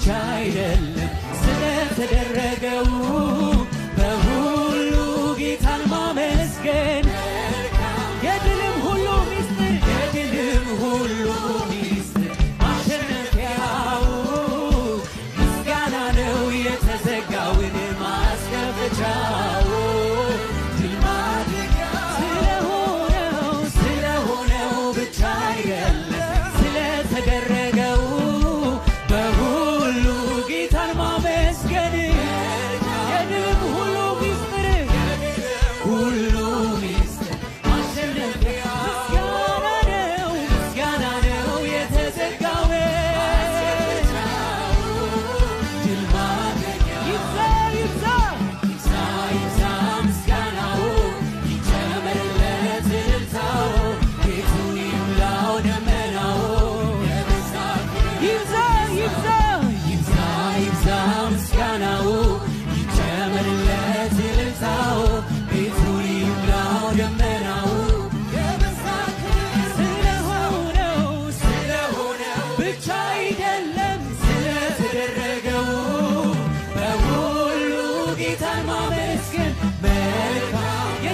ብቻ አይደለም ስለተደረገው በሁሉ ጌታን ማመስገን የድልም ሁሉ ሚስጥር ማሸነፊያው ምስጋና ነው የተዘጋውን ማስከፈቻው ድል ማድረጊያ ስለሆነው ብቻ አይደለም ስለተደረገው በሁሉ ጌታን ማመስገን የድልም ሁሉ ሚስጥር ማሸነፊያ ምስጋና ነው የተዘጋው ድል ማድረጊያ ይብዛ ምስጋናው ይጨመርለት እልልታው ቤቱን ይሙላው ደመናው ይብዛ ምስጋናው ይጨመርለት እልልታው ቤቱን ይሙላው ደመናው ስለሆነው ብቻ አይደለም ስለተደረገው በሁሉ ጌታን ማመስገን